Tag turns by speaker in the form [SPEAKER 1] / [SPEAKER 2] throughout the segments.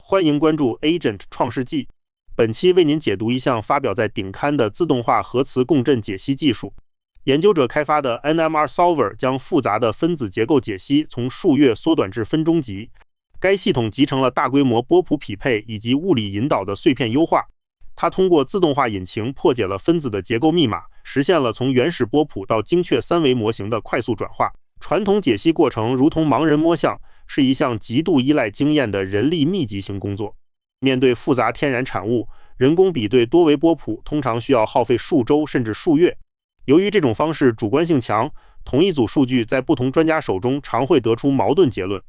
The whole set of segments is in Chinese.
[SPEAKER 1] 欢迎关注 Agent 创世纪。本期为您解读一项发表在顶刊的自动化核磁共振解析技术。研究者开发的 NMR Solver 将复杂的分子结构解析从数月缩短至分钟级。该系统集成了大规模波谱匹配以及物理引导的碎片优化。它通过自动化引擎破解了分子的结构密码，实现了从原始波谱到精确三维模型的快速转化。传统解析过程如同盲人摸象，是一项极度依赖经验的人力密集型工作。面对复杂天然产物，人工比对多维波谱通常需要耗费数周甚至数月。由于这种方式主观性强，同一组数据在不同专家手中常会得出矛盾结论。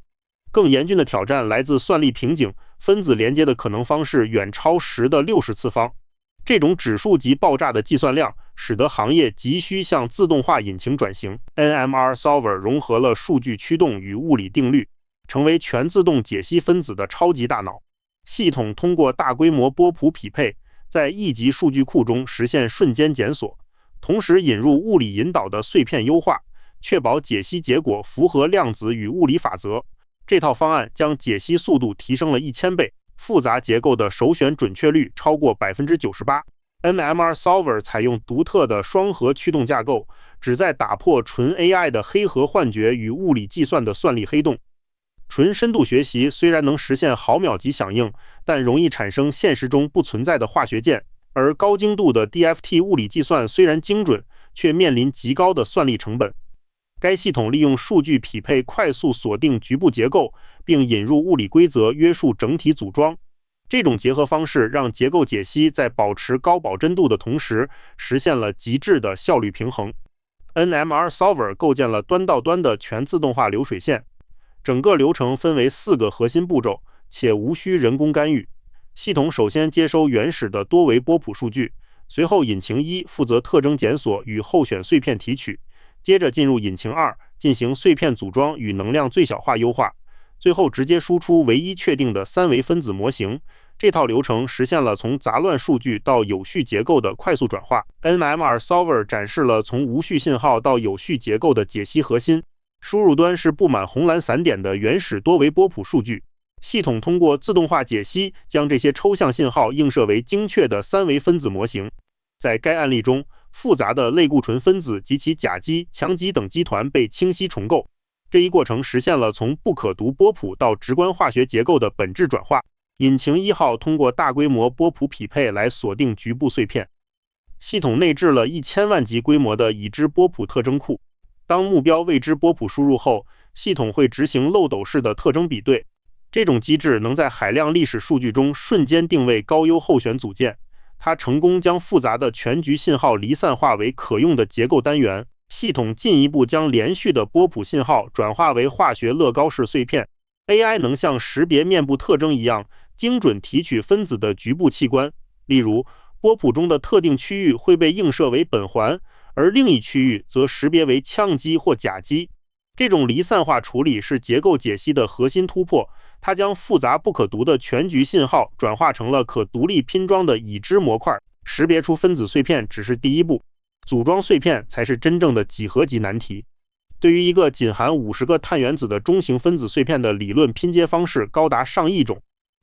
[SPEAKER 1] 更严峻的挑战来自算力瓶颈，分子连接的可能方式远超10的60次方。这种指数级爆炸的计算量，使得行业急需向自动化引擎转型。NMR Solver 融合了数据驱动与物理定律，成为全自动解析分子的超级大脑。系统通过大规模波谱匹配，在亿级数据库中实现瞬间检索，同时引入物理引导的碎片优化，确保解析结果符合量子与物理法则。这套方案将解析速度提升了1000倍，复杂结构的首选准确率超过 98%。NMR Solver 采用独特的双核驱动架构，旨在打破纯 AI 的黑盒幻觉与物理计算的算力黑洞。纯深度学习虽然能实现毫秒级响应，但容易产生现实中不存在的化学键，而高精度的 DFT 物理计算虽然精准，却面临极高的算力成本。该系统利用数据匹配快速锁定局部结构，并引入物理规则约束整体组装。这种结合方式让结构解析在保持高保真度的同时，实现了极致的效率平衡。NMR Solver 构建了端到端的全自动化流水线，整个流程分为4个核心步骤，且无需人工干预。系统首先接收原始的多维波谱数据，随后引擎1负责特征检索与候选碎片提取，接着进入引擎2进行碎片组装与能量最小化优化，最后直接输出唯一确定的3维分子模型。这套流程实现了从杂乱数据到有序结构的快速转化。NMR Solver 展示了从无序信号到有序结构的解析核心。输入端是布满红蓝散点的原始多维波谱数据，系统通过自动化解析将这些抽象信号映射为精确的3维分子模型。在该案例中，复杂的类固醇分子及其甲基、羟基等基团被清晰重构。这一过程实现了从不可读波谱到直观化学结构的本质转化。引擎1号通过大规模波谱匹配来锁定局部碎片。系统内置了1000万级规模的已知波谱特征库。当目标未知波谱输入后，系统会执行漏斗式的特征比对。这种机制能在海量历史数据中瞬间定位高优候选组件。它成功将复杂的全局信号离散化为可用的结构单元。系统进一步将连续的波谱信号转化为化学乐高式碎片。AI 能像识别面部特征一样，精准提取分子的局部器官。例如，波谱中的特定区域会被映射为苯环，而另一区域则识别为羟基或甲基。这种离散化处理是结构解析的核心突破，它将复杂不可读的全局信号转化成了可独立拼装的已知模块。识别出分子碎片只是第一步，组装碎片才是真正的几何级难题。对于一个仅含50个碳原子的中型分子碎片的理论拼接方式高达上亿种。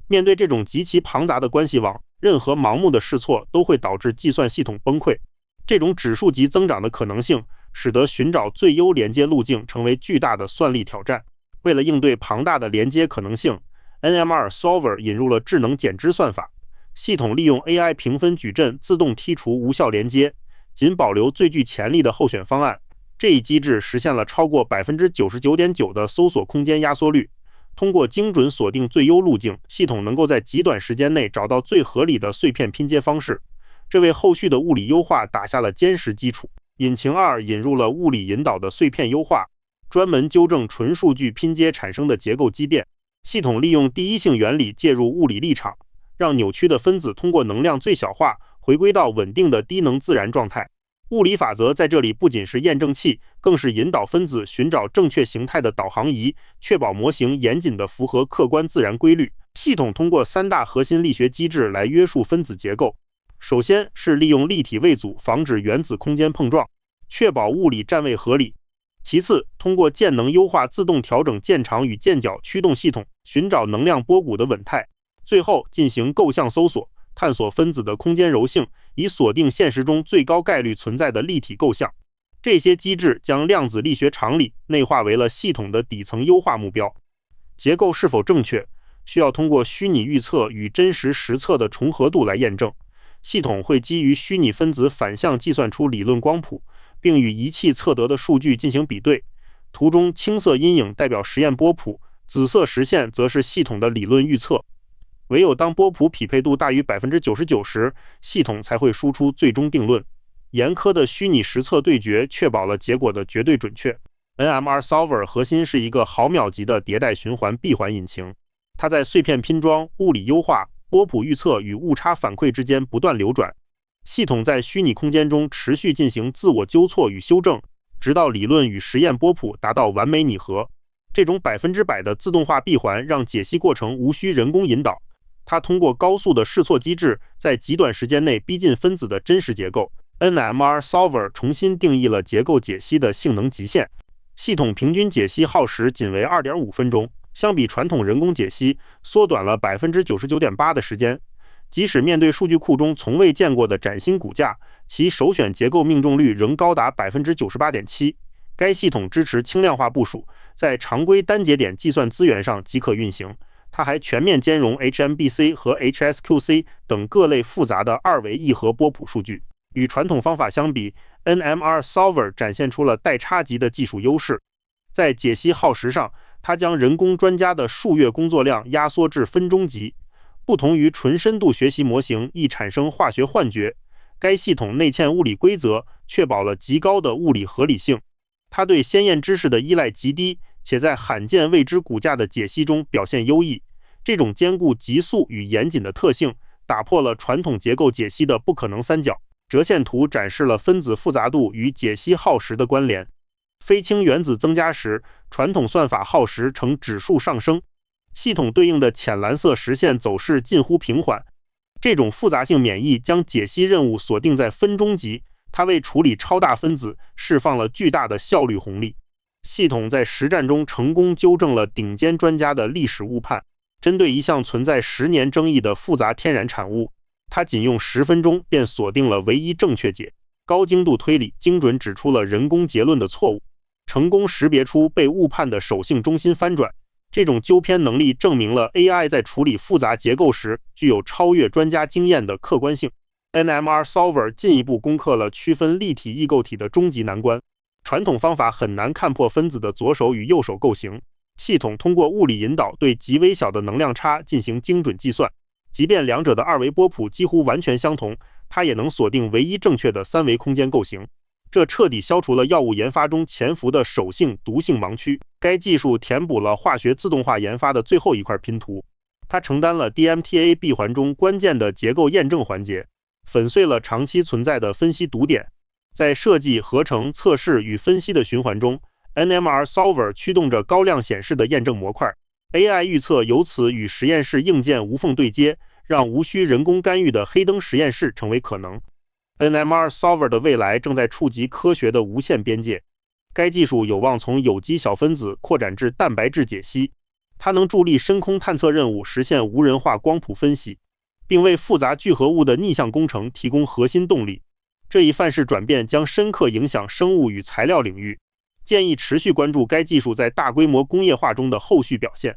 [SPEAKER 1] 面对这种极其庞杂的关系网，任何盲目的试错都会导致计算系统崩溃。这种指数级增长的可能性，使得寻找最优连接路径成为巨大的算力挑战。为了应对庞大的连接可能性， NMR Solver 引入了智能减支算法。系统利用 AI 评分矩阵自动剔除无效连接，仅保留最具潜力的候选方案。这一机制实现了超过 99.9% 的搜索空间压缩率。通过精准锁定最优路径，系统能够在极短时间内找到最合理的碎片拼接方式，这为后续的物理优化打下了坚实基础。引擎2引入了物理引导的碎片优化，专门纠正纯数据拼接产生的结构畸变。系统利用第一性原理介入物理力场，让扭曲的分子通过能量最小化回归到稳定的低能自然状态。物理法则在这里不仅是验证器，更是引导分子寻找正确形态的导航仪，确保模型严谨地符合客观自然规律。系统通过3大核心力学机制来约束分子结构。首先是利用立体位组防止原子空间碰撞，确保物理站位合理。其次，通过键能优化自动调整键长与键角驱动系统，寻找能量波谷的稳态。最后进行构象搜索，探索分子的空间柔性，以锁定现实中最高概率存在的立体构象。这些机制将量子力学常理内化为了系统的底层优化目标。结构是否正确，需要通过虚拟预测与真实实测的重合度来验证。系统会基于虚拟分子反向计算出理论光谱，并与仪器测得的数据进行比对。图中青色阴影代表实验波谱，紫色实线则是系统的理论预测。唯有当波谱匹配度大于 99% 时，系统才会输出最终定论。严苛的虚拟实测对决确保了结果的绝对准确。NMR Solver 核心是一个毫秒级的迭代循环闭环引擎，它在碎片拼装、物理优化、波谱预测与误差反馈之间不断流转。系统在虚拟空间中持续进行自我纠错与修正，直到理论与实验波谱达到完美拟合。这种100%的自动化闭环让解析过程无需人工引导，它通过高速的试错机制，在极短时间内逼近分子的真实结构。NMR Solver 重新定义了结构解析的性能极限，系统平均解析耗时仅为 2.5 分钟，相比传统人工解析缩短了 99.8% 的时间。即使面对数据库中从未见过的崭新骨架，其首选结构命中率仍高达 98.7%。该系统支持轻量化部署，在常规单节点计算资源上即可运行。它还全面兼容 HMBC 和 HSQC 等各类复杂的二维异核波谱数据。与传统方法相比， NMR Solver 展现出了代差级的技术优势。在解析耗时上，它将人工专家的数月工作量压缩至分钟级。不同于纯深度学习模型易产生化学幻觉，该系统内嵌物理规则，确保了极高的物理合理性。它对先验知识的依赖极低，且在罕见未知骨架的解析中表现优异。这种兼顾极速与严谨的特性，打破了传统结构解析的不可能三角。折线图展示了分子复杂度与解析耗时的关联。非氢原子增加时，传统算法耗时呈指数上升，系统对应的浅蓝色实线走势近乎平缓。这种复杂性免疫将解析任务锁定在分钟级，它为处理超大分子释放了巨大的效率红利。系统在实战中成功纠正了顶尖专家的历史误判，针对一项存在10年争议的复杂天然产物，它仅用10分钟便锁定了唯一正确解。高精度推理精准指出了人工结论的错误，成功识别出被误判的手性中心翻转。这种纠偏能力证明了 AI 在处理复杂结构时具有超越专家经验的客观性。NMR Solver 进一步攻克了区分立体异构体的终极难关。传统方法很难看破分子的左手与右手构型，系统通过物理引导对极微小的能量差进行精准计算。即便两者的二维波谱几乎完全相同，它也能锁定唯一正确的三维空间构型。这彻底消除了药物研发中潜伏的手性毒性盲区。该技术填补了化学自动化研发的最后一块拼图，它承担了 DMTA 闭环中关键的结构验证环节，粉碎了长期存在的分析堵点。在设计、合成、测试与分析的循环中， NMR Solver 驱动着高量显示的验证模块。AI 预测由此与实验室硬件无缝对接，让无需人工干预的黑灯实验室成为可能。NMR Solver 的未来正在触及科学的无限边界。该技术有望从有机小分子扩展至蛋白质解析，它能助力深空探测任务实现无人化光谱分析，并为复杂聚合物的逆向工程提供核心动力。这一范式转变将深刻影响生物与材料领域。建议持续关注该技术在大规模工业化中的后续表现。